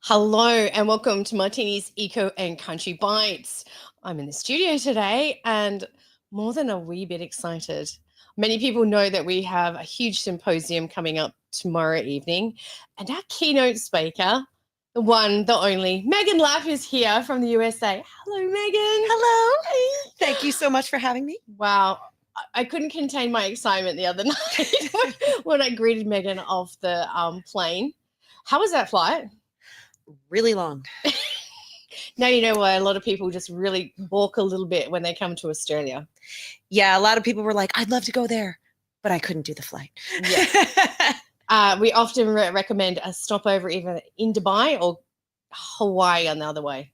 Hello and welcome to Martini's Eco and Country Bites. I'm in the studio today and more than a wee bit excited. Many people know that we have a huge symposium coming up tomorrow evening, and our keynote speaker, the one, the only, Meghan Lapp, is here from the USA. Hello, Meghan. Hello. Thank you so much for having me. Wow. I couldn't contain my excitement the other night when I greeted Meghan off the plane. How was that flight? Really long. Now you know why a lot of people just really balk a little bit when they come to Australia. Yeah, a lot of people were like, I'd love to go there, but I couldn't do the flight. Yeah. We often recommend a stopover either in Dubai or Hawaii on the other way.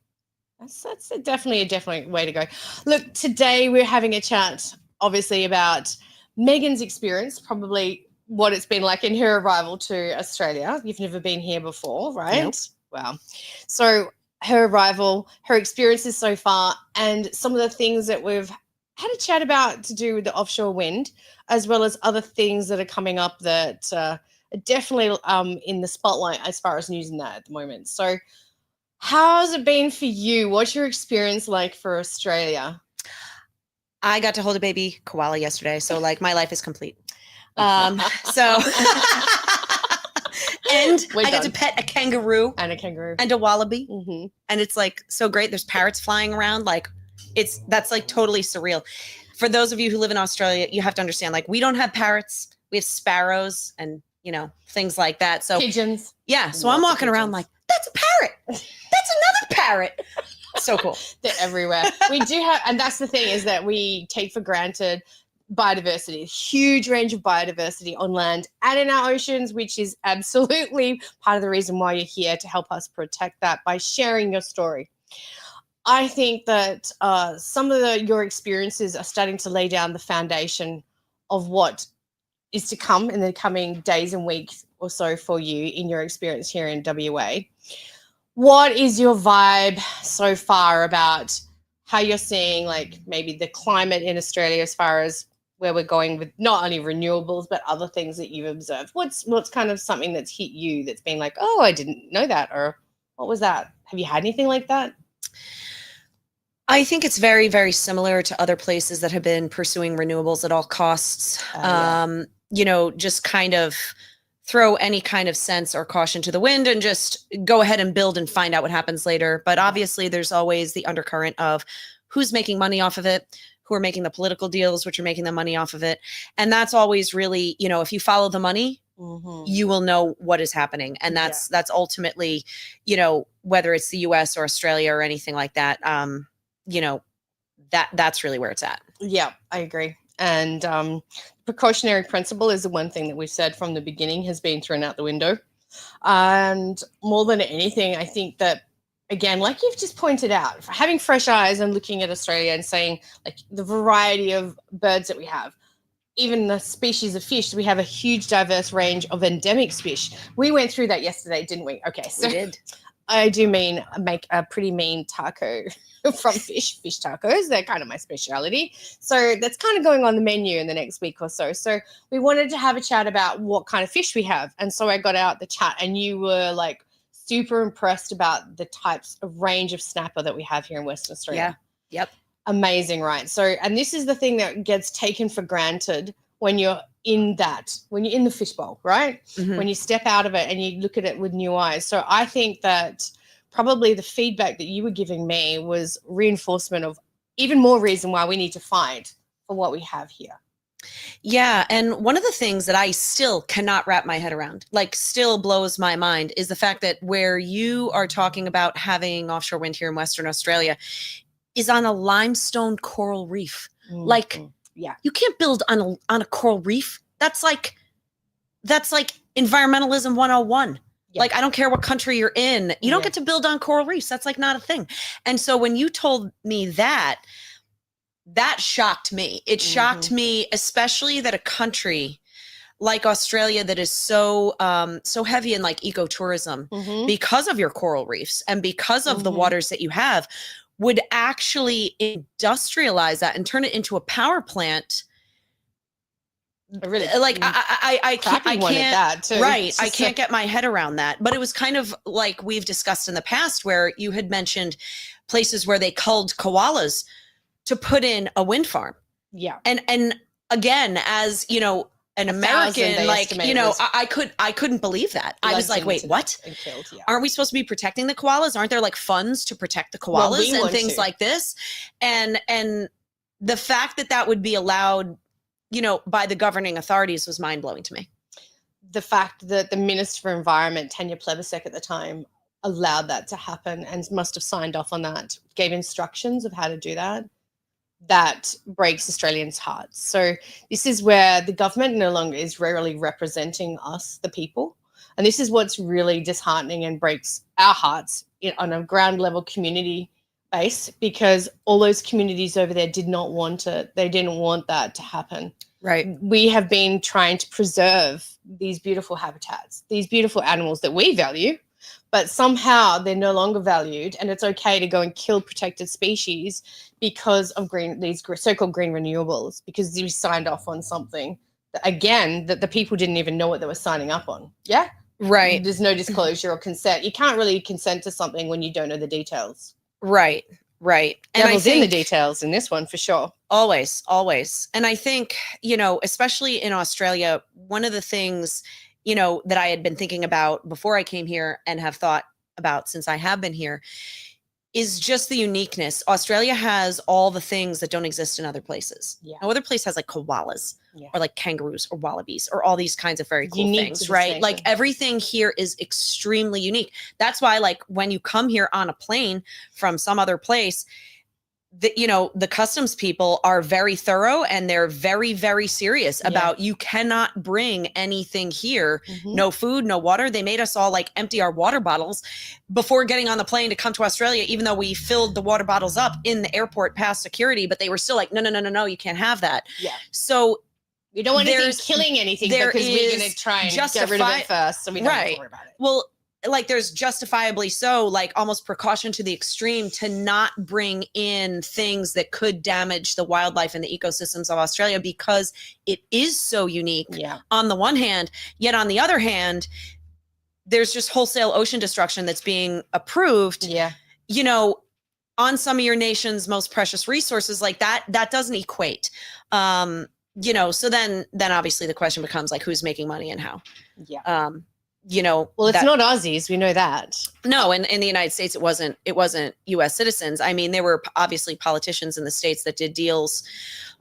That's definitely a definite way to go. Look, today we're having a chat, obviously, about Meghan's experience, probably what it's been like in her arrival to Australia. You've never been here before, right? Nope. Wow. So her arrival, her experiences so far, and some of the things that we've had a chat about to do with the offshore wind, as well as other things that are coming up that are definitely in the spotlight as far as news and that at the moment. So how's it been for you? What's your experience like for Australia? I got to hold a baby koala yesterday, so like my life is complete. And I got to pet a kangaroo And a kangaroo. and a wallaby, Mm-hmm. and it's like so great. There's parrots flying around, like that's like totally surreal. For those of you who live in Australia, you have to understand, like, we don't have parrots, we have sparrows and things like that. So Pigeons. yeah, so I'm walking around like, that's a parrot. That's another parrot. So cool. They're everywhere. We do have, and that's the thing, is that we take for granted biodiversity, huge range of biodiversity on land and in our oceans, which is absolutely part of the reason why you're here, to help us protect that by sharing your story. I think that some of your experiences are starting to lay down the foundation of what is to come in the coming days and weeks or so for you in your experience here in WA. What is your vibe so far about how you're seeing, like, maybe the climate in Australia as far as where we're going with not only renewables but other things that you've observed? What's kind of something that's hit you that's been like, oh, I didn't know that, or what was that? Have you had anything like that? I think it's very, very similar to other places that have been pursuing renewables at all costs. Just kind of throw any kind of sense or caution to the wind and just go ahead and build and find out what happens later. But obviously there's always the undercurrent of who's making money off of it, who are making the political deals, which are making the money off of it. And that's always really, if you follow the money, you will know what is happening. And that's ultimately, whether it's the US or Australia or anything like that, that's really where it's at. Yeah, I agree. And precautionary principle is the one thing that we've said from the beginning has been thrown out the window. And more than anything, I think that, again, like you've just pointed out, having fresh eyes and looking at Australia and saying, like, the variety of birds that we have, even the species of fish, we have a huge diverse range of endemic fish. We went through that yesterday, didn't we? Okay, so we did. I do make a pretty mean taco from fish tacos. They're kind of my speciality. So that's kind of going on the menu in the next week or so. So we wanted to have a chat about what kind of fish we have. And so I got out the chat, and you were like super impressed about the types of range of snapper that we have here in Western Australia. Yeah. Yep. Amazing, right? So, and this is the thing that gets taken for granted when you're in the fishbowl, right? Mm-hmm. When you step out of it and you look at it with new eyes. So I think that probably the feedback that you were giving me was reinforcement of even more reason why we need to fight for what we have here. Yeah. And one of the things that I still cannot wrap my head around, like still blows my mind, is the fact that where you are talking about having offshore wind here in Western Australia is on a limestone coral reef. Mm-hmm. Like, yeah, you can't build on a coral reef. That's like environmentalism 101. Yeah. Like, I don't care what country you're in, you don't get to build on coral reefs. That's like not a thing. And so when you told me that shocked me. It shocked me, especially that a country like Australia that is so heavy in like ecotourism because of your coral reefs and because of the waters that you have, would actually industrialize that and turn it into a power plant A really like I crappy one at that too. right. I can't get my head around that. But it was kind of like we've discussed in the past, where you had mentioned places where they culled koalas to put in a wind farm. Yeah. And again, as you know, an American, like, you know, I couldn't believe that. I was like, wait, what? Killed, yeah. Aren't we supposed to be protecting the koalas? Aren't there like funds to protect the koalas and things like this? And the fact that that would be allowed, you know, by the governing authorities was mind-blowing to me. The fact that the Minister for Environment, Tanya Plibersek at the time, allowed that to happen and must have signed off on that, gave instructions of how to do that, that breaks Australians' hearts. So this is where the government no longer is really representing us, the people. And this is what's really disheartening and breaks our hearts on a ground level community base, because all those communities over there did not want it. They didn't want that to happen. Right. We have been trying to preserve these beautiful habitats, these beautiful animals that we value, but somehow they're no longer valued, and it's okay to go and kill protected species because of these so-called green renewables, because we signed off on something that, again, that the people didn't even know what they were signing up on. Yeah. Right. There's no disclosure or consent. You can't really consent to something when you don't know the details. Right. Right. And I think in the details in this one for sure. Always, always. And I think, you know, especially in Australia, one of the things, you know, that I had been thinking about before I came here and have thought about since I have been here is just the uniqueness. Australia has all the things that don't exist in other places. Yeah. No other place has like koalas or like kangaroos or wallabies or all these kinds of very cool Unique things, right? Like everything here is extremely unique. That's why, like, when you come here on a plane from some other place, you know, the customs people are very thorough and they're very, very serious about you cannot bring anything here. No food, no water. They made us all like empty our water bottles before getting on the plane to come to Australia, even though we filled the water bottles up in the airport past security, but they were still like, no, you can't have that. Yeah. So we don't want anything killing anything because we're going to try and get rid of it first. So we don't have to worry about it. Well, like there's justifiably so, like almost precaution to the extreme to not bring in things that could damage the wildlife and the ecosystems of Australia, because it is so unique on the one hand, yet on the other hand, there's just wholesale ocean destruction that's being approved, you know, on some of your nation's most precious resources. Like that doesn't equate. You know, so then obviously the question becomes like, who's making money and how? You know, well, it's not Aussies. We know that. No, in the United States, it wasn't U.S. citizens. I mean, there were obviously politicians in the States that did deals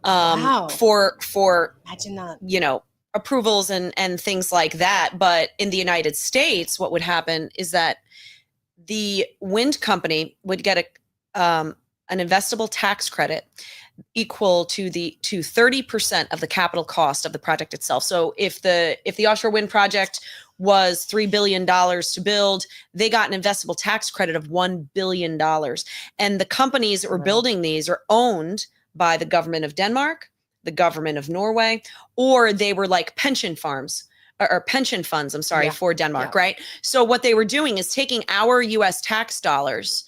for imagine that, you know, approvals and things like that. But in the United States, what would happen is that the wind company would get an investable tax credit equal to 30% of the capital cost of the project itself. So if the offshore wind project was $3 billion to build, they got an investable tax credit of $1 billion. And the companies that were building these are owned by the government of Denmark, the government of Norway, or they were like pension farms or pension funds, for Denmark, right? So what they were doing is taking our US tax dollars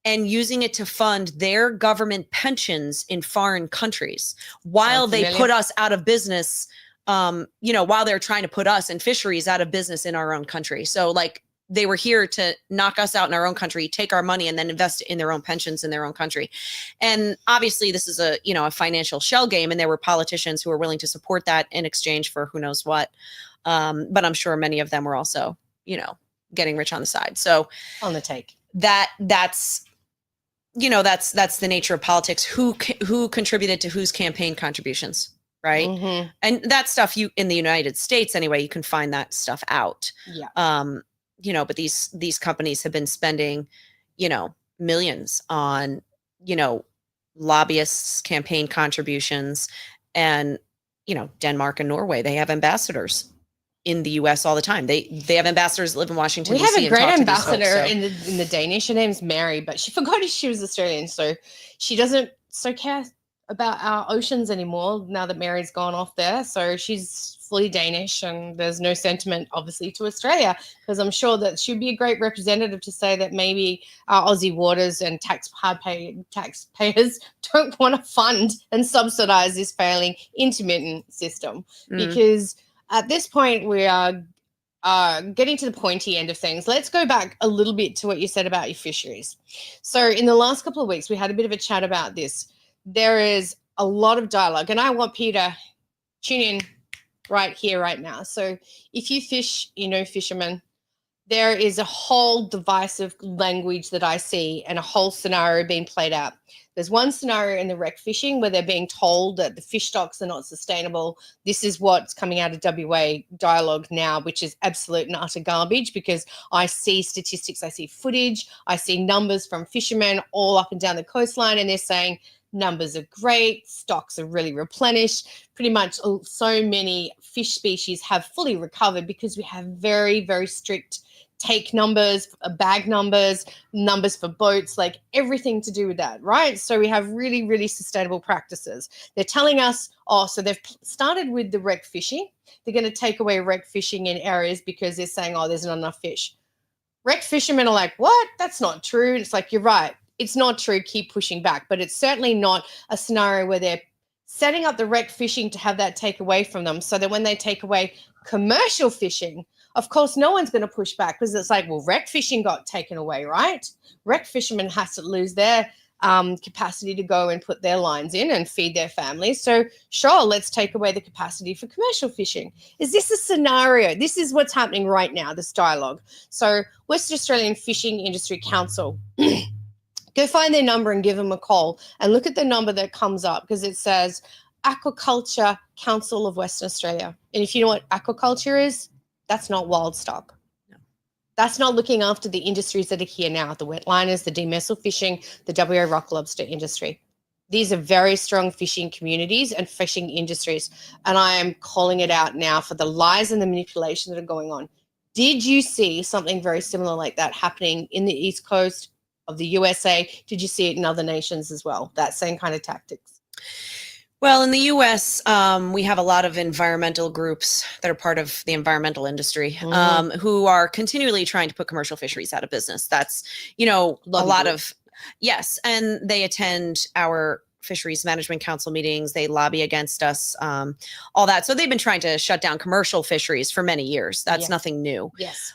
and using it to fund their government pensions in foreign countries while they put us out of business, you know, while they're trying to put us and fisheries out of business in our own country. So like they were here to knock us out in our own country, take our money and then invest in their own pensions in their own country. And obviously this is a financial shell game, and there were politicians who were willing to support that in exchange for who knows what. But I'm sure many of them were also, you know, getting rich on the side. So on the take. That's the nature of politics. Who contributed to whose campaign contributions, right? And that stuff in the United States anyway, you can find that stuff out. You know, but these companies have been spending, you know, millions on, you know, lobbyists' campaign contributions, and, you know, Denmark and Norway, they have ambassadors in the US all the time. They have ambassadors that live in Washington, we DC. have a great ambassador folks, in the Danish. Her name's Mary, but she forgot she was Australian, so she doesn't care about our oceans anymore now that Mary's gone off there. So she's fully Danish, and there's no sentiment, obviously, to Australia, because I'm sure that she'd be a great representative to say that maybe our Aussie waters and taxpayers don't want to fund and subsidize this failing intermittent system, because at this point we are getting to the pointy end of things. Let's go back a little bit to what you said about your fisheries. So in the last couple of weeks, we had a bit of a chat about this. There is a lot of dialogue, and I want Peter tune in right here, right now. So if you fish, fishermen, there is a whole divisive language that I see and a whole scenario being played out. There's one scenario in the wreck fishing where they're being told that the fish stocks are not sustainable. This is what's coming out of WA dialogue now, which is absolute and utter garbage, because I see statistics, I see footage, I see numbers from fishermen all up and down the coastline, and they're saying numbers are great, stocks are really replenished. Pretty much so many fish species have fully recovered because we have very, very strict take numbers, bag numbers for boats, like everything to do with that, right? So we have really, really sustainable practices. They're telling us, so they've started with the wreck fishing. They're going to take away wreck fishing in areas because they're saying, there's not enough fish. Wreck fishermen are like, what? That's not true. It's like, you're right. It's not true. Keep pushing back. But it's certainly not a scenario where they're setting up the wreck fishing to have that take away from them, so that when they take away commercial fishing, of course, no one's going to push back, because it's like, well, wreck fishing got taken away, right? Wreck fishermen has to lose their capacity to go and put their lines in and feed their families. So sure, let's take away the capacity for commercial fishing. Is this a scenario? This is what's happening right now, this dialogue. So Western Australian Fishing Industry Council, go find their number and give them a call and look at the number that comes up, because it says Aquaculture Council of Western Australia. And if you know what aquaculture is, that's not wild stock. No. That's not looking after the industries that are here now, the wetliners, the demersal fishing, the WA rock lobster industry. These are very strong fishing communities and fishing industries. And I am calling it out now for the lies and the manipulation that are going on. Did you see something very similar like that happening in the East Coast of the USA? Did you see it in other nations as well? That same kind of tactics? Well, in the US, we have a lot of environmental groups that are part of the environmental industry, who are continually trying to put commercial fisheries out of business. That's, a lot of, yes. And they attend our fisheries management council meetings. They lobby against us, all that. So they've been trying to shut down commercial fisheries for many years. That's nothing new. Yes.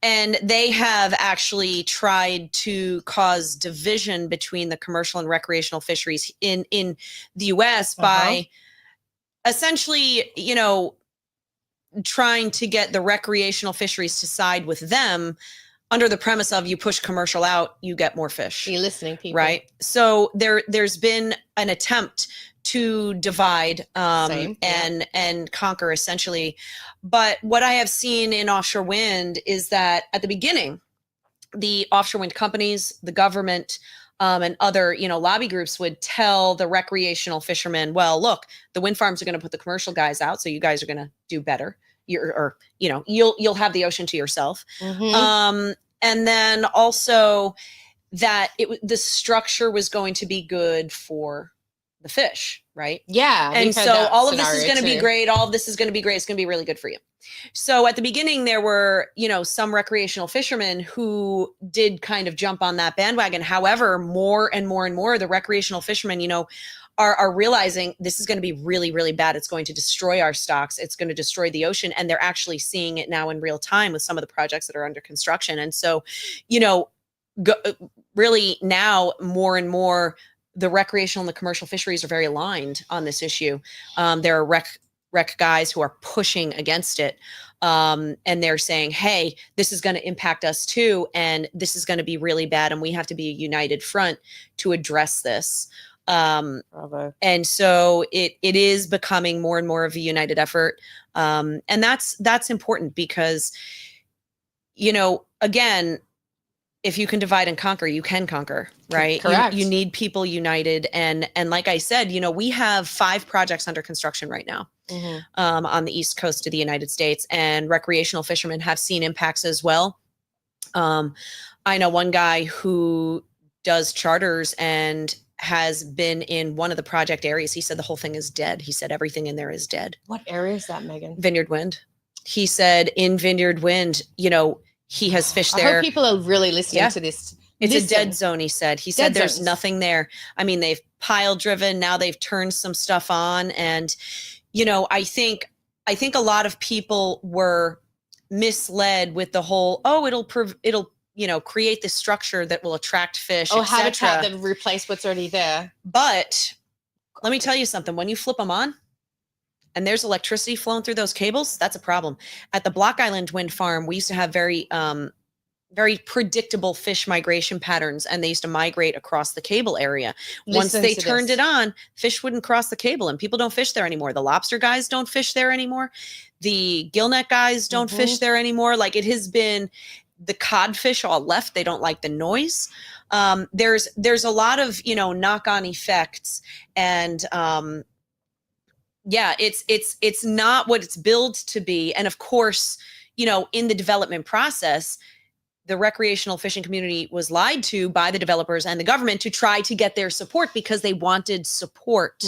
And they have actually tried to cause division between the commercial and recreational fisheries in the US by essentially, trying to get the recreational fisheries to side with them under the premise of, you push commercial out, you get more fish. You're listening, people. Right? So there's been an attempt to divide and conquer, essentially. But what I have seen in offshore wind is that at the beginning, the offshore wind companies, the government, and other, lobby groups would tell the recreational fishermen, well, look, the wind farms are going to put the commercial guys out, so you guys are going to do better. You'll have the ocean to yourself. And then also that the structure was going to be good for the fish, right? Yeah. And so all of this is going to be great. All of this is going to be great. It's going to be really good for you. So at the beginning, there were, some recreational fishermen who did kind of jump on that bandwagon. However, more and more and more, the recreational fishermen, are realizing this is going to be really, really bad. It's going to destroy our stocks. It's going to destroy the ocean. And they're actually seeing it now in real time with some of the projects that are under construction. And so, really now more and more, the recreational and the commercial fisheries are very aligned on this issue. There are rec guys who are pushing against it. And they're saying, hey, this is going to impact us too. And this is going to be really bad. And we have to be a united front to address this. And so it is becoming more and more of a united effort. And that's important because, again, if you can divide and conquer, you can conquer, right? Correct. You need people united. And like I said, we have 5 projects under construction right now on the East Coast of the United States, and recreational fishermen have seen impacts as well. I know one guy who does charters and has been in one of the project areas. He said the whole thing is dead. He said everything in there is dead. What area is that, Megan? Vineyard Wind. He said in Vineyard Wind, you know, he has fished there. I hope people are really listening to this. It's a dead zone, he said. He said there's zones. nothing there. I mean, they've pile driven. Now they've turned some stuff on. And, you know, I think a lot of people were misled with the whole, oh, it'll you know, create this structure that will attract fish. Oh, habitat that replace what's already there. But let me tell you something. When you flip them on and there's electricity flowing through those cables, that's a problem. At the Block Island Wind Farm, we used to have very predictable fish migration patterns, and they used to migrate across the cable area. Once they turned it on, fish wouldn't cross the cable, and people don't fish there anymore. The lobster guys don't fish there anymore. The gillnet guys don't fish there anymore. Like, it has been, the codfish all left. They don't like the noise. There's a lot of, you know, knock-on effects, and yeah, it's not what it's billed to be. And of course, you know, in the development process, the recreational fishing community was lied to by the developers and the government to try to get their support because they wanted support.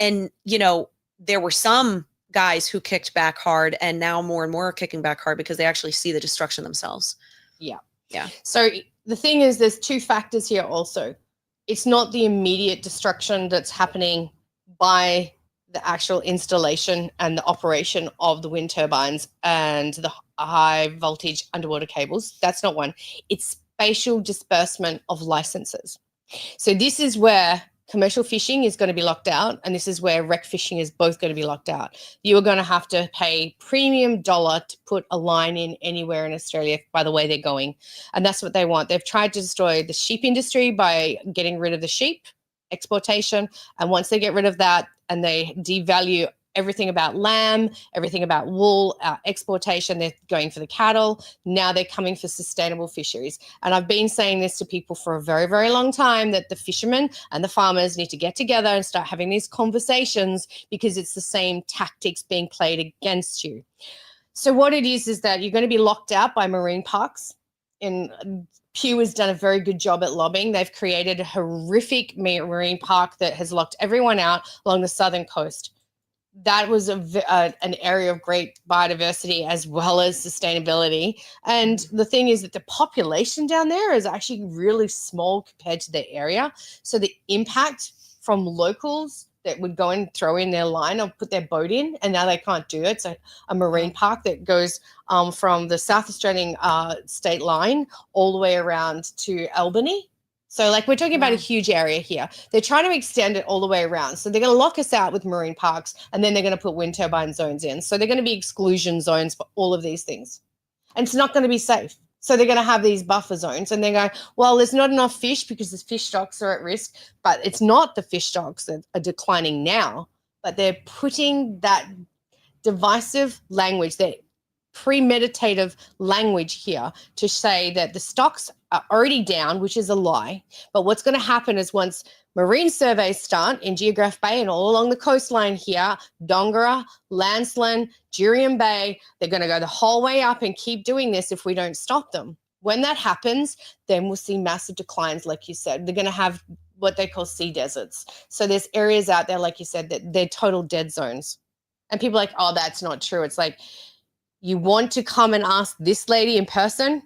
And, you know, there were some guys who kicked back hard, and now more and more are kicking back hard because they actually see the destruction themselves. Yeah. So the thing is, there's two factors here also. It's not the immediate destruction that's happening by the actual installation and the operation of the wind turbines and the high voltage underwater cables. That's not one. It's spatial disbursement of licenses. So this is where commercial fishing is going to be locked out, and this is where rec fishing is both going to be locked out. You are going to have to pay premium dollar to put a line in anywhere in Australia by the way they're going. And that's what they want. They've tried to destroy the sheep industry by getting rid of the sheep exportation. And once they get rid of that and they devalue everything about lamb, everything about wool, exportation, they're going for the cattle. Now they're coming for sustainable fisheries. And I've been saying this to people for a very, very long time, that the fishermen and the farmers need to get together and start having these conversations, because it's the same tactics being played against you. So what it is that you're going to be locked out by marine parks. And Pew has done a very good job at lobbying. They've created a horrific marine park that has locked everyone out along the southern coast. That was an area of great biodiversity as well as sustainability. And the thing is that the population down there is actually really small compared to the area. So the impact from locals that would go and throw in their line or put their boat in, and now they can't do it. It's a marine park that goes from the South Australian state line all the way around to Albany. So like, we're talking about a huge area here. They're trying to extend it all the way around. So they're going to lock us out with marine parks, and then they're going to put wind turbine zones in. So they're going to be exclusion zones for all of these things. And it's not going to be safe. So they're going to have these buffer zones, and they're going, well, there's not enough fish because the fish stocks are at risk. But it's not the fish stocks that are declining now, but they're putting that divisive language, that premeditative language here to say that the stocks are already down, which is a lie. But what's going to happen is, once marine surveys start in Geograph Bay and all along the coastline here, Dongara, Landsland, Jurien Bay, they're going to go the whole way up and keep doing this if we don't stop them. When that happens, then we'll see massive declines, like you said. They're going to have what they call sea deserts. So there's areas out there, like you said, that they're total dead zones. And people are like, oh, that's not true. It's like, you want to come and ask this lady in person?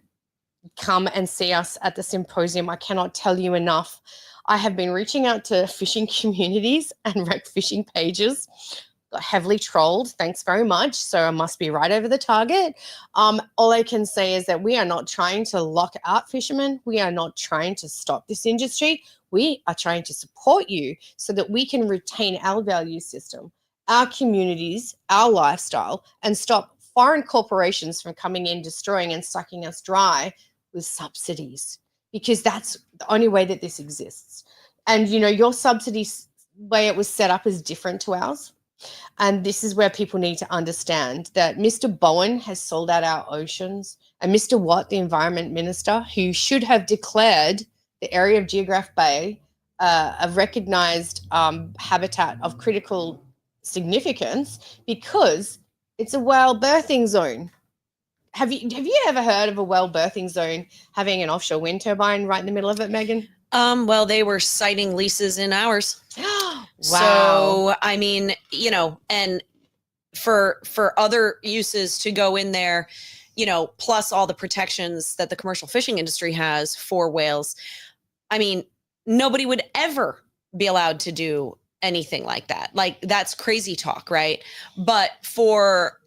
Come and see us at the symposium. I cannot tell you enough. I have been reaching out to fishing communities and rec fishing pages. Got heavily trolled. Thanks very much. So I must be right over the target. All I can say is that we are not trying to lock out fishermen. We are not trying to stop this industry. We are trying to support you so that we can retain our value system, our communities, our lifestyle, and stop foreign corporations from coming in, destroying and sucking us dry with subsidies, because that's the only way that this exists. And, you know, your subsidy way it was set up is different to ours. And this is where people need to understand that Mr. Bowen has sold out our oceans, and Mr. Watt, the Environment Minister, who should have declared the area of Geograph Bay a recognised habitat of critical significance, because it's a whale birthing zone. Have you ever heard of a whale birthing zone having an offshore wind turbine right in the middle of it, Megan? Well, they were citing leases in ours. Wow. So, I mean, you know, and for other uses to go in there, you know, plus all the protections that the commercial fishing industry has for whales. I mean, nobody would ever be allowed to do anything like that. Like, that's crazy talk, right? But for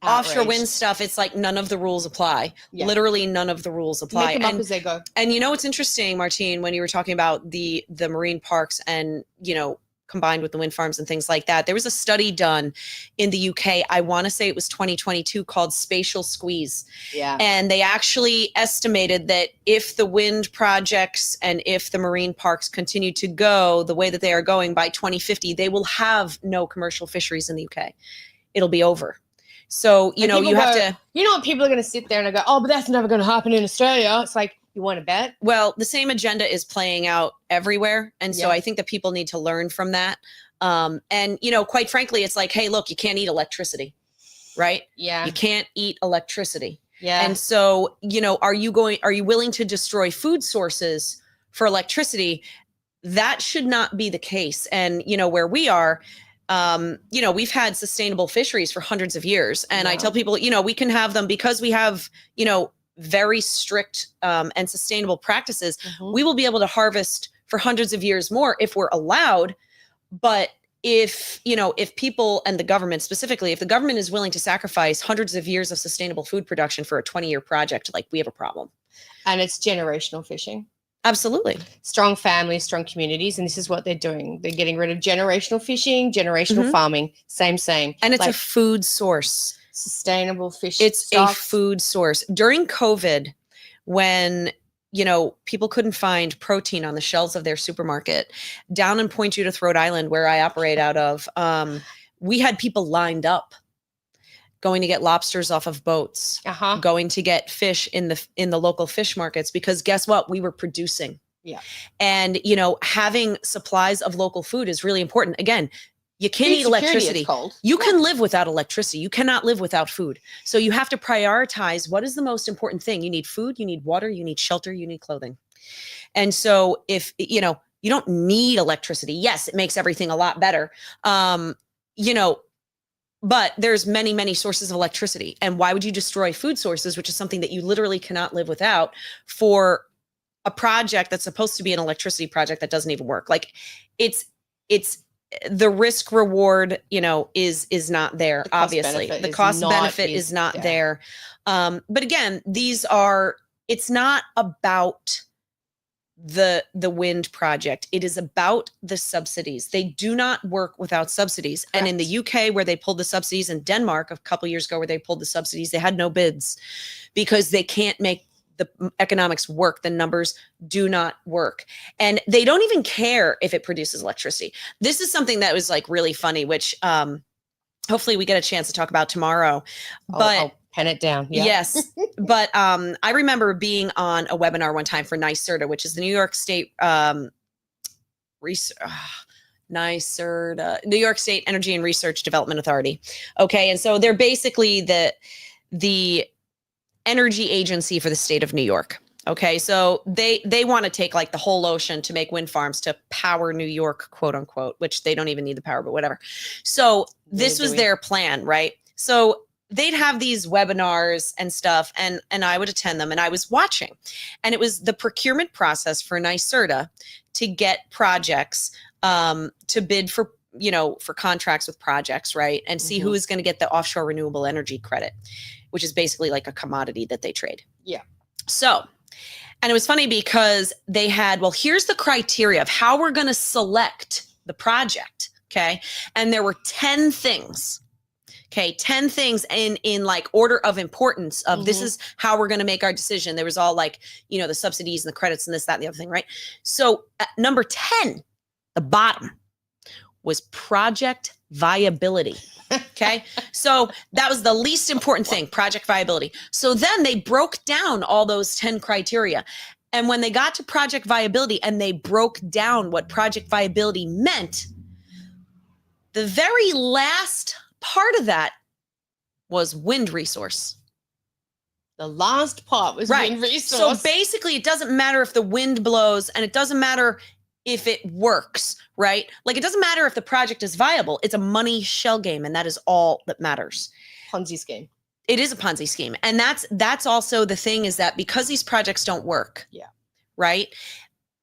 offshore wind Outraged. stuff, it's like none of the rules apply. Yeah. Literally none of the rules apply. Make them up as they go. And you know what's interesting, Martine, when you were talking about the marine parks and, you know, combined with the wind farms and things like that, there was a study done in the UK. I want to say it was 2022, called Spatial Squeeze. Yeah. And they actually estimated that if the wind projects and if the marine parks continue to go the way that they are going, by 2050, they will have no commercial fisheries in the UK. It'll be over. So, you know, you have to, you know what, people are going to sit there and go, oh, but that's never going to happen in Australia. It's like, you want to bet? well, the same agenda is playing out everywhere. And so Yeah. I think that people need to learn from that. And, you know, quite frankly, it's like, hey, look, you can't eat electricity, right? Yeah. You can't eat electricity. Yeah. And so, you know, are you willing to destroy food sources for electricity? That should not be the case. And, you know, where we are, you know, we've had sustainable fisheries for hundreds of years. And I Yeah. tell people, you know, we can have them because we have, you know, very strict and sustainable practices. Mhm. We will be able to harvest for hundreds of years more if we're allowed. But if, you know, if people and the government specifically, if the government is willing to sacrifice hundreds of years of sustainable food production for a 20-year project, like, we have a problem. And it's generational fishing. Absolutely. Strong families, strong communities, and this is what they're doing. They're getting rid of generational fishing, generational Mhm. farming. Same. And it's like a food source. sustainable fish. It's a stocks. food source. During COVID, when, you know, people couldn't find protein on the shelves of their supermarket, down in Point Judith, Rhode Island, where I operate out of, we had people lined up going to get lobsters off of boats, Uh-huh. going to get fish in the local fish markets, because guess what? We were producing. Yeah. And, you know, having supplies of local food is really important. Again, you can't Food eat security, it's electricity. called. You Yeah. can live without electricity. You cannot live without food. So you have to prioritize what is the most important thing. You need food, you need water, you need shelter, you need clothing. And so if, you know, you don't need electricity, yes, it makes everything a lot better. You know, but there's many, many sources of electricity. And why would you destroy food sources, which is something that you literally cannot live without, for a project that's supposed to be an electricity project that doesn't even work? Like, it's the risk reward, you know, is not there. Obviously, the cost benefit is not there. But again, it's not about the wind project. It is about the subsidies. They do not work without subsidies. Correct. And in the UK, where they pulled the subsidies, in Denmark a couple years ago, where they pulled the subsidies, they had no bids because they can't make the economics work. The numbers do not work. And they don't even care if it produces electricity. This is something that was like really funny, which hopefully we get a chance to talk about tomorrow. But I'll pen it down. Yeah. Yes. But I remember being on a webinar one time for NYSERDA, which is the New York State NYSERDA, New York State Energy and Research Development Authority. Okay. And so they're basically the energy agency for the state of New York. Okay. So they want to take like the whole ocean to make wind farms to power New York, quote unquote, which they don't even need the power, but whatever. So this was their plan, right? So they'd have these webinars and stuff, and I would attend them, and I was watching, and it was the procurement process for NYSERDA to get projects to bid for, you know, for contracts with projects, right? And see who is going to get the offshore renewable energy credit, which is basically like a commodity that they trade. Yeah. So, and it was funny because they had, well, here's the criteria of how we're going to select the project. Okay. And there were 10 things. Okay, 10 things in like order of importance of this is how we're going to make our decision. There was all like, you know, the subsidies and the credits and this, that, and the other thing, right? So number 10, the bottom, was project viability. Okay, so that was the least important thing, project viability. So then they broke down all those 10 criteria. And when they got to project viability and they broke down what project viability meant, the very last part of that was wind resource. The last part was Right. wind resource. So basically, it doesn't matter if the wind blows, and it doesn't matter if it works, right? Like, it doesn't matter if the project is viable. It's a money shell game, and that is all that matters. Ponzi scheme. It is a Ponzi scheme. And that's also the thing, is that because these projects don't work, right?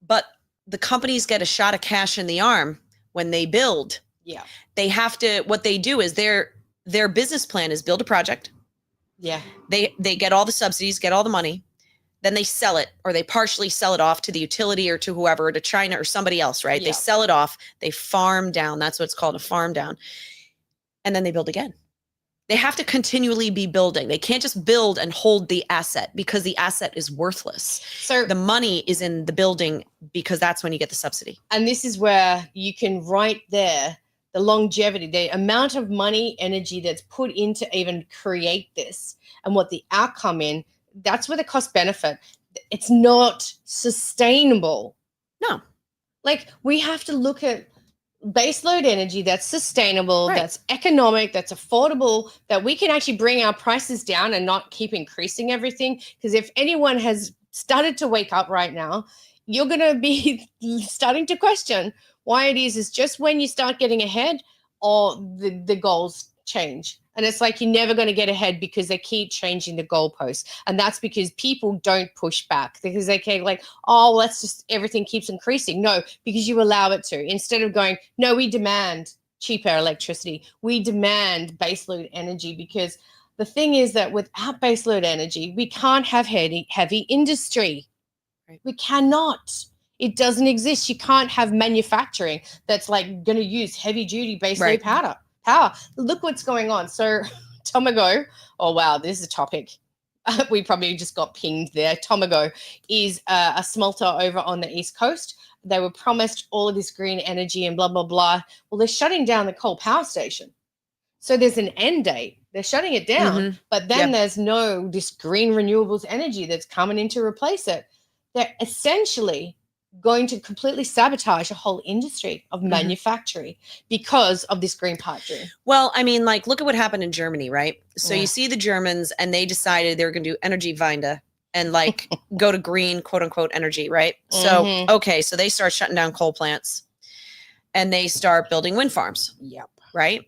But the companies get a shot of cash in the arm when they build. Yeah. They have to, what they do is their business plan is build a project. Yeah. They get all the subsidies, get all the money. Then they sell it, or they partially sell it off to the utility or to whoever, or to China or somebody else, right? Yeah. They sell it off. They farm down. That's what it's called, a farm down. And then they build again. They have to continually be building. They can't just build and hold the asset, because the asset is worthless. So the money is in the building, because that's when you get the subsidy. And this is where you can right there, the longevity, the amount of money, energy that's put into even create this, and what the outcome in, that's where the cost benefit, it's not sustainable. No. Like, we have to look at baseload energy that's sustainable, Right. that's economic, that's affordable, that we can actually bring our prices down and not keep increasing everything. Because if anyone has started to wake up right now, you're going to be starting to question why it is just when you start getting ahead, or the goals change. And it's like, you're never going to get ahead because they keep changing the goalposts. And that's because people don't push back, because they can't, like, oh, let's just, everything keeps increasing. No, because you allow it to. Instead of going, no, we demand cheaper electricity. We demand baseload energy, because the thing is that without baseload energy, we can't have heavy industry. Right. We cannot. It doesn't exist. You can't have manufacturing that's like going to use heavy duty baseload power. Look what's going on. So Tomago, oh wow, this is a topic. We probably just got pinged there. Tomago is a smelter over on the East Coast. They were promised all of this green energy and blah, blah, blah. Well, they're shutting down the coal power station. So there's an end date. They're shutting it down, but then there's no this green renewables energy that's coming in to replace it. They're essentially going to completely sabotage a whole industry of manufacturing because of this green pipe dream. Well, I mean, like, look at what happened in Germany, right? So you see the Germans, and they decided they were going to do Energiewende and like go to green, quote unquote, energy, right? So, okay, so they start shutting down coal plants and they start building wind farms. Yep. Right?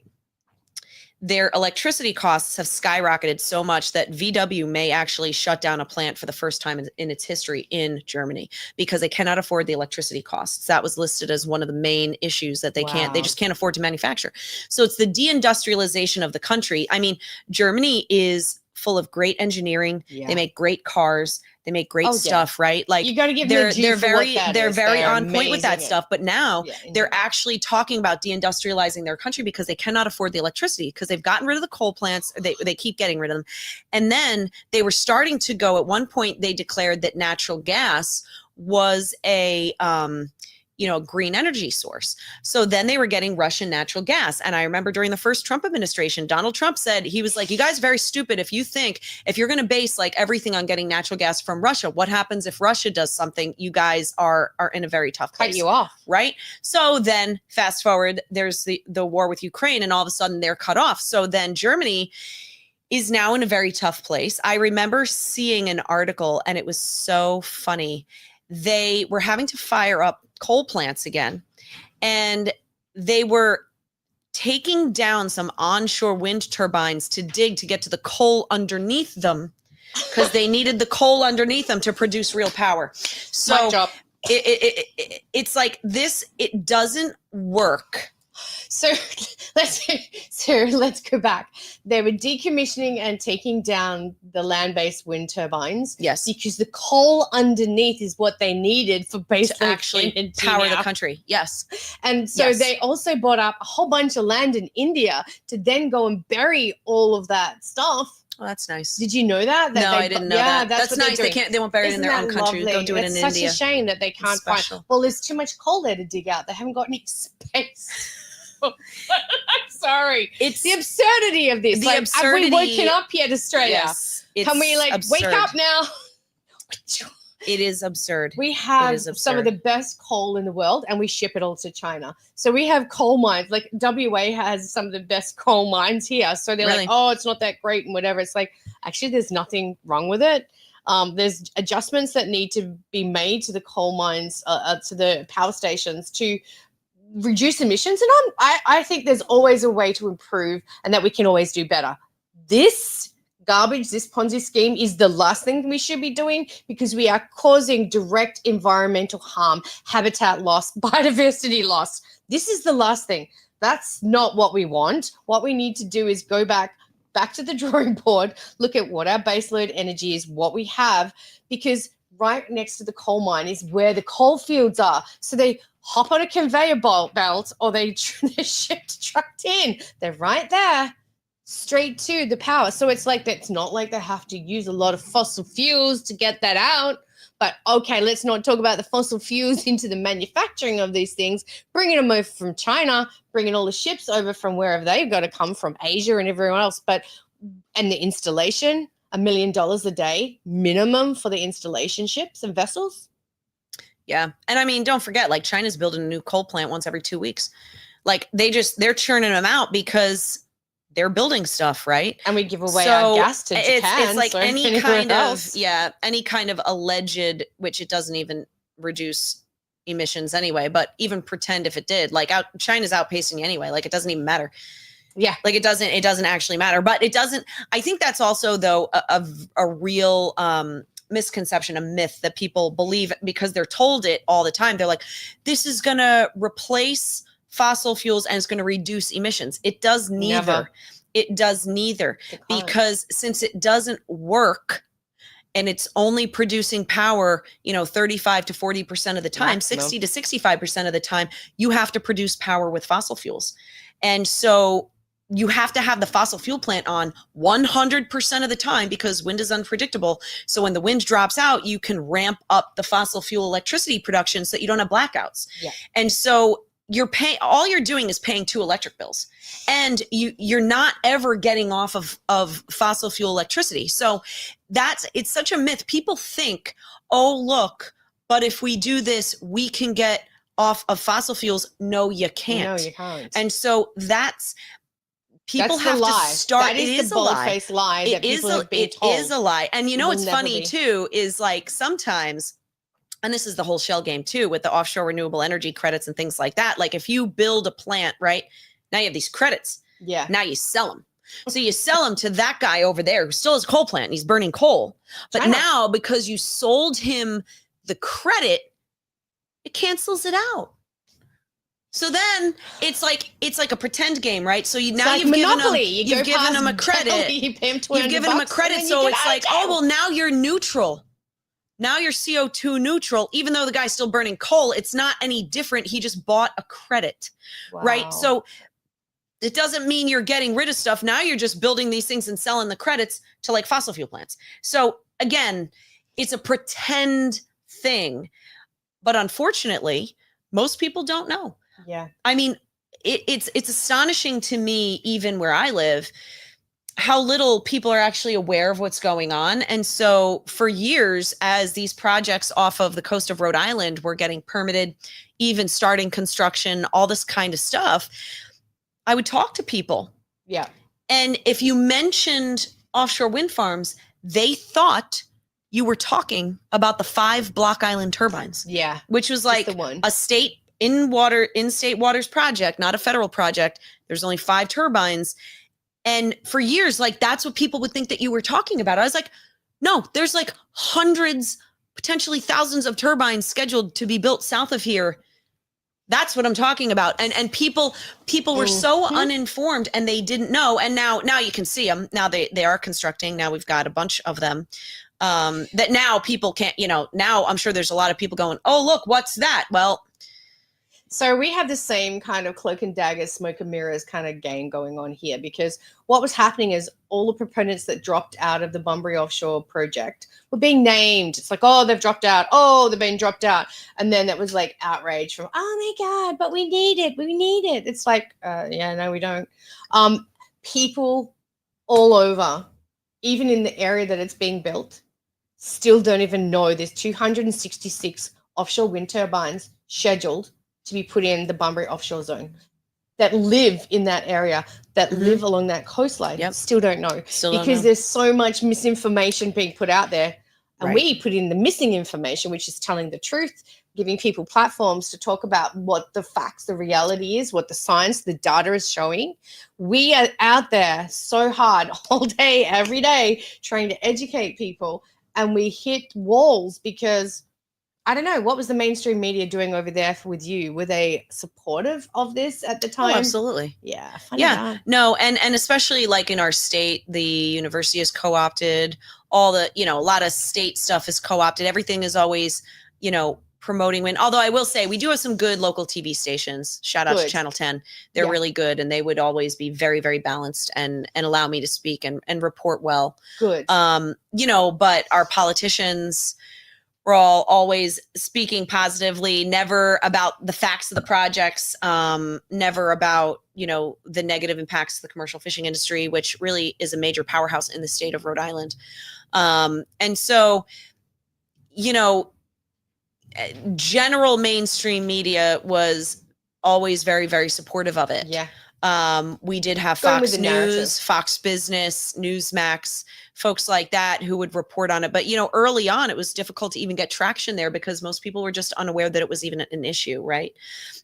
Their electricity costs have skyrocketed so much that VW may actually shut down a plant for the first time in its history in Germany, because they cannot afford the electricity costs. That was listed as one of the main issues, that they just can't afford to manufacture. So it's the deindustrialization of the country. I mean, Germany is full of great engineering. Yeah. They make great cars. They make great stuff, right? Like, you got to give they're very on point with that stuff. But now they're actually talking about deindustrializing their country because they cannot afford the electricity, because they've gotten rid of the coal plants. They keep getting rid of them. And then they were starting to go, at one point they declared that natural gas was a green energy source. So then they were getting Russian natural gas. And I remember during the first Trump administration, Donald Trump said, he was like, you guys are very stupid if you think, if you're going to base like everything on getting natural gas from Russia, what happens if Russia does something? You guys are in a very tough place. Cut you off. Right? So then fast forward, there's the war with Ukraine, and all of a sudden they're cut off. So then Germany is now in a very tough place. I remember seeing an article, and it was so funny. They were having to fire up coal plants again, and they were taking down some onshore wind turbines to dig to get to the coal underneath them, because they needed the coal underneath them to produce real power. So it's like this, it doesn't work. So let's go back. They were decommissioning and taking down the land-based wind turbines. Yes. Because the coal underneath is what they needed for base to actually power the country. Yes. And so they also bought up a whole bunch of land in India to then go and bury all of that stuff. Oh, that's nice. Did you know that? No, I didn't know that. That's nice. They won't bury it in their own country. They'll do it in India. It's such a shame that they can't find. Well, there's too much coal there to dig out. They haven't got any space. I'm sorry. It's the absurdity of this. The absurdity. Have we woken up yet, Australia? Yes. Can we wake up now? It is absurd. We have is some of the best coal in the world, and we ship it all to China. So we have coal mines. Like WA has some of the best coal mines here. So they're Really? like, oh, it's not that great and whatever. It's like, actually, there's nothing wrong with it. There's adjustments that need to be made to the coal mines, to the power stations to reduce emissions. And I think there's always a way to improve and that we can always do better. This garbage, this Ponzi scheme is the last thing we should be doing because we are causing direct environmental harm, habitat loss, biodiversity loss. This is the last thing. That's not what we want. What we need to do is go back to the drawing board, look at what our baseload energy is, what we have, because right next to the coal mine is where the coal fields are. So they hop on a conveyor belt or they're shipped, trucked in. They're right there, straight to the power. So it's like, that's not like they have to use a lot of fossil fuels to get that out. But okay, let's not talk about the fossil fuels into the manufacturing of these things, bringing them over from China, bringing all the ships over from wherever they've got to come from, Asia and everyone else. And the installation, $1 million a day minimum for the installation ships and vessels. Yeah. And I mean, don't forget, like China's building a new coal plant once every 2 weeks. Like they're churning them out because they're building stuff, right? And we give away our gas to Japan. It's like so any kind of alleged, which it doesn't even reduce emissions anyway, but even pretend if it did, like China's outpacing anyway, like it doesn't even matter. Yeah. Like it doesn't actually matter, but it doesn't, I think that's also though a real misconception, a myth that people believe because they're told it all the time. They're like, this is going to replace fossil fuels and it's going to reduce emissions. It does neither. Never. It does neither because since it doesn't work and it's only producing power, 35 to 40% of the time, Maximum. 60 to 65% of the time, you have to produce power with fossil fuels. And so you have to have the fossil fuel plant on 100% of the time because wind is unpredictable. So when the wind drops out, you can ramp up the fossil fuel electricity production so that you don't have blackouts. Yeah. And so all you're doing is paying 2 electric bills and you're not ever getting off of fossil fuel electricity. So it's such a myth. People think, oh, look, but if we do this, we can get off of fossil fuels. No, you can't. No, you can't. And so people have to start. That is the bold-faced lie that people have been told. It is a lie. And what's funny too is like sometimes, and this is the whole shell game too, with the offshore renewable energy credits and things like that. Like if you build a plant, right, now you have these credits. Yeah. Now you sell them. So you sell them to that guy over there who still has a coal plant and he's burning coal. But now because you sold him the credit, it cancels it out. So then it's like a pretend game, right? So you've given them a credit. You've given them a credit. So it's like, oh, well, now you're neutral. Now you're CO2 neutral, even though the guy's still burning coal. It's not any different. He just bought a credit, right? So it doesn't mean you're getting rid of stuff. Now you're just building these things and selling the credits to like fossil fuel plants. So again, it's a pretend thing. But unfortunately, most people don't know. Yeah. I mean, it's astonishing to me, even where I live, how little people are actually aware of what's going on. And so for years, as these projects off of the coast of Rhode Island were getting permitted, even starting construction, all this kind of stuff, I would talk to people. Yeah. And if you mentioned offshore wind farms, they thought you were talking about the 5 Block Island turbines. Yeah. Which was like a state in-state waters project, not a federal project. There's only 5 turbines. And for years, like that's what people would think that you were talking about. I was like, no, there's like hundreds, potentially thousands of turbines scheduled to be built south of here. That's what I'm talking about. And people were so uninformed and they didn't know. And now you can see them. Now they are constructing. Now we've got a bunch of them. That now people can't, now I'm sure there's a lot of people going, oh, look, what's that? Well, so we have the same kind of cloak and dagger, smoke and mirrors kind of game going on here, because what was happening is all the proponents that dropped out of the Bunbury offshore project were being named. It's like, oh, they've dropped out. Oh, they've been dropped out. And then that was like outrage from, oh my God, but we need it. We need it. It's like, yeah, no, we don't. People all over, even in the area that it's being built, still don't even know there's 266 offshore wind turbines scheduled to be put in the Bunbury offshore zone that live in that area, that live along that coastline. Still don't know. Because there's so much misinformation being put out there. And we put in the missing information, which is telling the truth, giving people platforms to talk about what the facts, the reality is, what the science, the data is showing. We are out there so hard all day, every day, trying to educate people. And we hit walls because, I don't know, what was the mainstream media doing over there with you? Were they supportive of this at the time? Oh, absolutely. Yeah. No. And especially like in our state, the university is co-opted, all the, a lot of state stuff is co-opted. Everything is always, promoting wind. Although I will say we do have some good local TV stations. Shout out to Channel 10. They're really good. And they would always be very, very balanced and allow me to speak and report well. Good. But our politicians were all always speaking positively, never about the facts of the projects, never about, the negative impacts of the commercial fishing industry, which really is a major powerhouse in the state of Rhode Island. And so, general mainstream media was always very, very supportive of it. Yeah. We did have Fox News, Fox Business, Newsmax, folks like that who would report on it. But, early on, it was difficult to even get traction there because most people were just unaware that it was even an issue, right?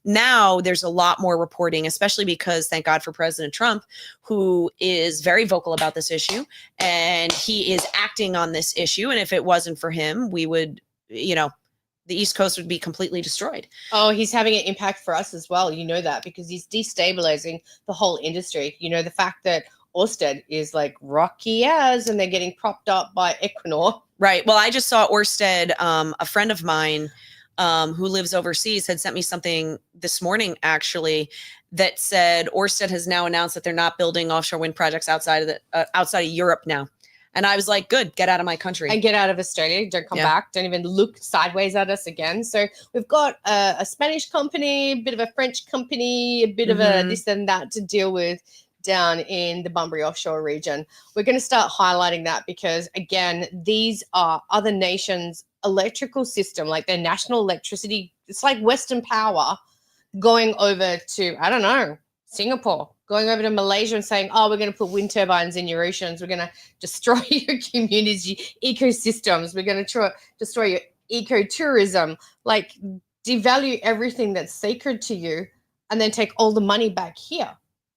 Now there's a lot more reporting, especially because, thank God for President Trump, who is very vocal about this issue, and he is acting on this issue. And if it wasn't for him, we would, the East Coast would be completely destroyed. Oh, he's having an impact for us as well. You know that because he's destabilizing the whole industry. The fact that Ørsted is like rocky as and they're getting propped up by Equinor. Right. Well, I just saw Ørsted, a friend of mine who lives overseas had sent me something this morning, actually, that said Ørsted has now announced that they're not building offshore wind projects outside of Europe now. And I was like, good, get out of my country. And get out of Australia. Don't come back. Don't even look sideways at us again. So we've got a Spanish company, a bit of a French company, a bit of a this and that to deal with down in the Bunbury offshore region. We're going to start highlighting that because, again, these are other nations' electrical system, like their national electricity. It's like Western Power going over to, I don't know, Singapore, going over to Malaysia and saying, oh, we're going to put wind turbines in your oceans. We're going to destroy your communities, your ecosystems. We're going to destroy your ecotourism, like devalue everything that's sacred to you and then take all the money back here.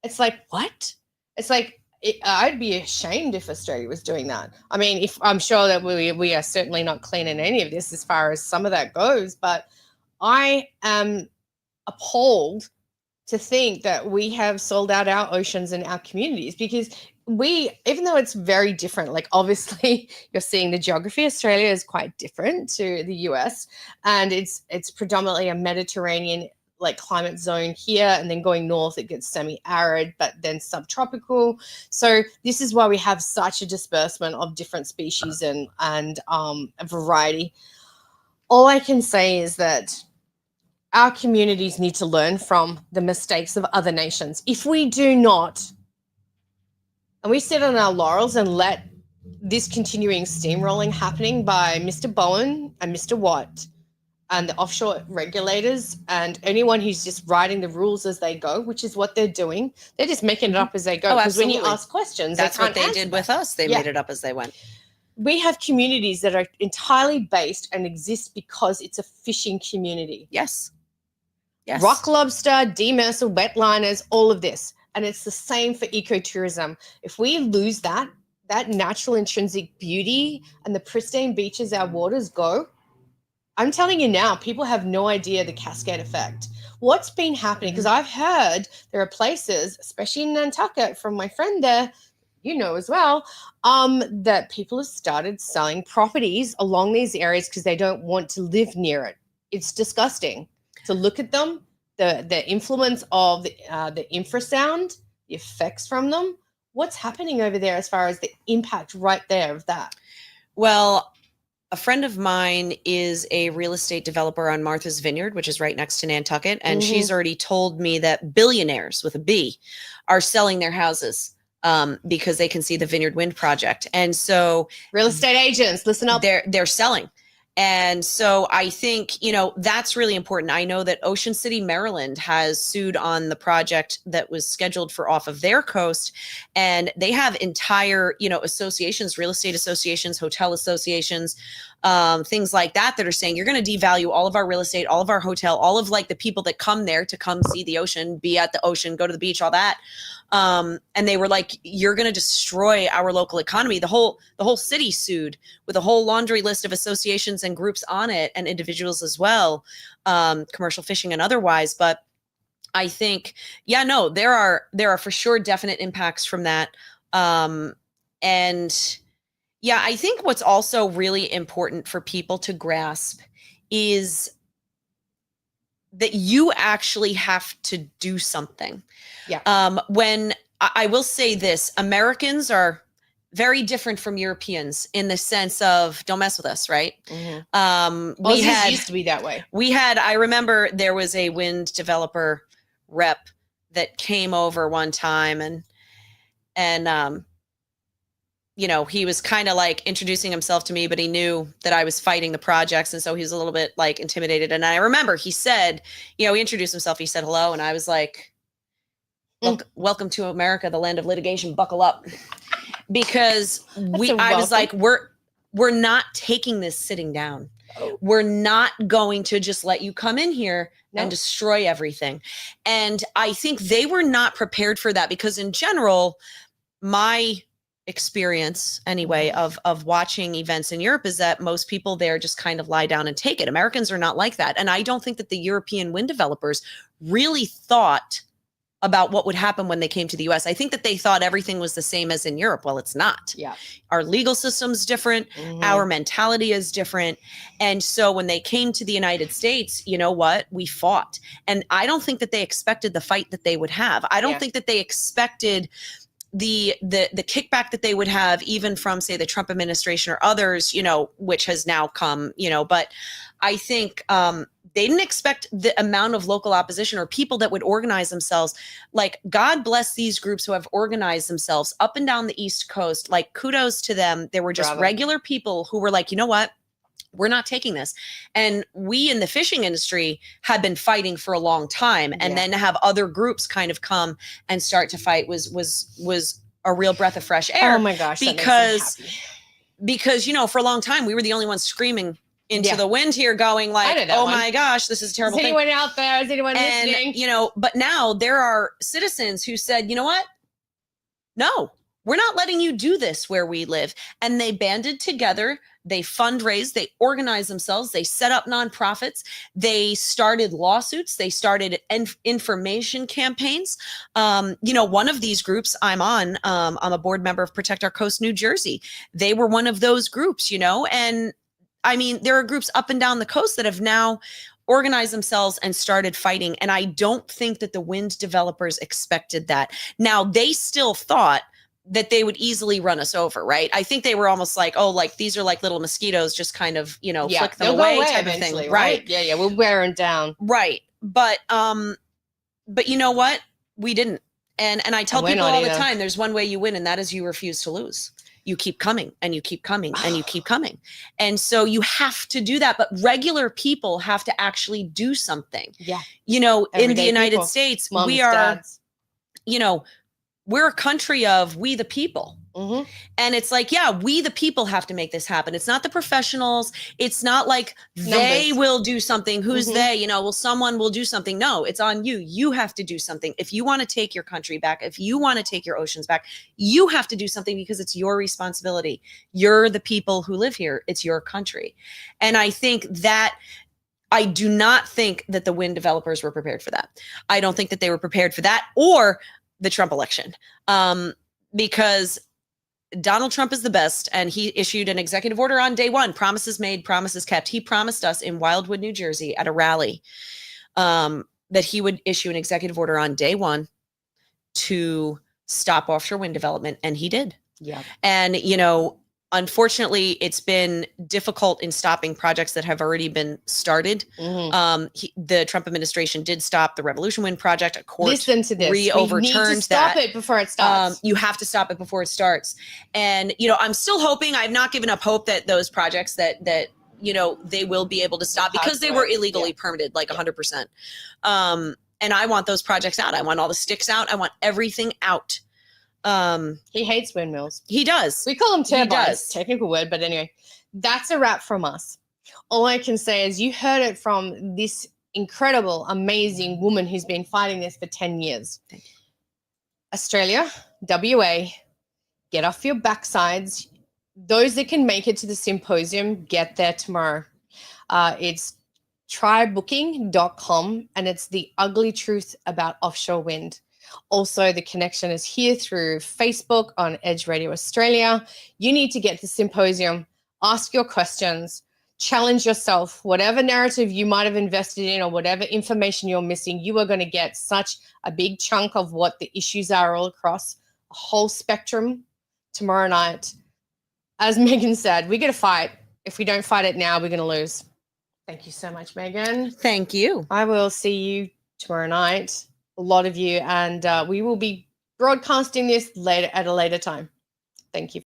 It's like, what? It's like, I'd be ashamed if Australia was doing that. I mean, if I'm sure that we are certainly not clean in any of this as far as some of that goes, but I am appalled to think that we have sold out our oceans and our communities because even though it's very different, like obviously you're seeing the geography, Australia is quite different to the US and it's predominantly a Mediterranean like climate zone here, and then going north it gets semi-arid but then subtropical. So this is why we have such a disbursement of different species and a variety. All I can say is that our communities need to learn from the mistakes of other nations. If we do not, and we sit on our laurels and let this continuing steamrolling happening by Mr. Bowen and Mr. Watt and the offshore regulators and anyone who's just writing the rules as they go, which is what they're doing. They're just making it up as they go. Because when you ask questions, that's what they did with us. They made it up as they went. We have communities that are entirely based and exist because it's a fishing community. Yes. Rock lobster, demersal, wetliners, all of this. And it's the same for ecotourism. If we lose that natural intrinsic beauty and the pristine beaches our waters go, I'm telling you now, people have no idea the cascade effect. What's been happening, because I've heard there are places, especially in Nantucket from my friend there, as well, that people have started selling properties along these areas because they don't want to live near it. It's disgusting to look at them, the influence of the infrasound, the effects from them. What's happening over there as far as the impact right there of that? Well, a friend of mine is a real estate developer on Martha's Vineyard, which is right next to Nantucket. And she's already told me that billionaires with a B are selling their houses because they can see the Vineyard Wind project. And so real estate agents, listen up. They're selling. And so I think, that's really important. I know that Ocean City, Maryland has sued on the project that was scheduled for off of their coast. And they have entire, associations, real estate associations, hotel associations, things like that are saying you're going to devalue all of our real estate, all of our hotel, all of like the people that come there to come see the ocean, be at the ocean, go to the beach, all that. And they were like, you're going to destroy our local economy. The whole city sued with a whole laundry list of associations and groups on it, and individuals as well, commercial fishing and otherwise. But I think, there are for sure definite impacts from that. And yeah, I think what's also really important for people to grasp is that you actually have to do something. Yeah. When I will say this, Americans are very different from Europeans in the sense of don't mess with us, right? Mm-hmm. It used to be that way. I remember there was a wind developer rep that came over one time and he was kind of like introducing himself to me, but he knew that I was fighting the projects. And so he was a little bit like intimidated. And I remember he said, he introduced himself, he said hello. And I was like, welcome to America, the land of litigation, buckle up. Because I was like, we're not taking this sitting down. Oh. We're not going to just let you come in here and destroy everything. And I think they were not prepared for that because in general, my experience anyway of watching events in Europe is that most people there just kind of lie down and take it. Americans are not like that. And I don't think that the European wind developers really thought about what would happen when they came to the US. I think that they thought everything was the same as in Europe. Well, it's not. Yeah. Our legal system's different. Mm-hmm. Our mentality is different. And so when they came to the United States, you know what? We fought. And I don't think that they expected the fight that they would have. I don't think that they expected the kickback that they would have even from say the Trump administration or others, which has now come, but I think they didn't expect the amount of local opposition or people that would organize themselves. Like, God bless these groups who have organized themselves up and down the East Coast. Like, kudos to them. There were just regular people who were like, you know what? We're not taking this. And we in the fishing industry had been fighting for a long time. And then to have other groups kind of come and start to fight was a real breath of fresh air. Oh my gosh. Because for a long time, we were the only ones screaming into the wind here going like, oh my gosh, this is a terrible thing. Is anyone out there? Is anyone listening? But now there are citizens who said, you know what? No, we're not letting you do this where we live. And they banded together. They fundraised, they organized themselves, they set up nonprofits, they started lawsuits, they started information campaigns. One of these groups I'm on, I'm a board member of Protect Our Coast, New Jersey. They were one of those groups, and I mean, there are groups up and down the coast that have now organized themselves and started fighting. And I don't think that the wind developers expected that. Now, they still thought that they would easily run us over, right? I think they were almost like, oh, like these are like little mosquitoes, just kind of, flick them away type of thing. Right. Yeah. We'll wear them down. Right. But you know what? We didn't. And I tell people all the time, there's one way you win, and that is you refuse to lose. You keep coming and you keep coming and you keep coming. And so you have to do that. But regular people have to actually do something. Yeah. In the United States, Moms, we are, dads. We're a country of we the people. Mm-hmm. And it's like, we the people have to make this happen. It's not the professionals. It's not like they will do something. Who's they? Someone will do something. No, it's on you. You have to do something. If you want to take your country back, if you want to take your oceans back, you have to do something because it's your responsibility. You're the people who live here. It's your country. And I think that I do not think that the wind developers were prepared for that. I don't think that they were prepared for that or the Trump election, because Donald Trump is the best, and he issued an executive order on day one. Promises made, promises kept. He promised us in Wildwood, New Jersey, at a rally, that he would issue an executive order on day one to stop offshore wind development, and he did. Yeah. And Unfortunately, it's been difficult in stopping projects that have already been started. The Trump administration did stop the Revolution Wind project. A court Listen to this. re-overturned we need to stop it before it starts. You have to stop it before it starts. And, you know, I'm still hoping, I've not given up hope that those projects that you know, they will be able to stop because they were illegally permitted, like 100%. And I want those projects out. I want all the sticks out. I want everything out. He hates windmills. He does. We call them turbines, technical word, but anyway, that's a wrap from us. All I can say is you heard it from this incredible, amazing woman who's been fighting this for 10 years. Australia, WA, get off your backsides. Those that can make it to the symposium, get there tomorrow. It's trybooking.com, and it's the ugly truth about offshore wind. Also, the connection is here through Facebook on Edge Radio Australia. You need to get to the symposium, ask your questions, challenge yourself. Whatever narrative you might have invested in or whatever information you're missing, you are going to get such a big chunk of what the issues are all across a whole spectrum tomorrow night. As Meghan said, we got to fight. If we don't fight it now, we're going to lose. Thank you so much, Meghan. Thank you. I will see you tomorrow night. A lot of you, and we will be broadcasting this later at a later time. Thank you.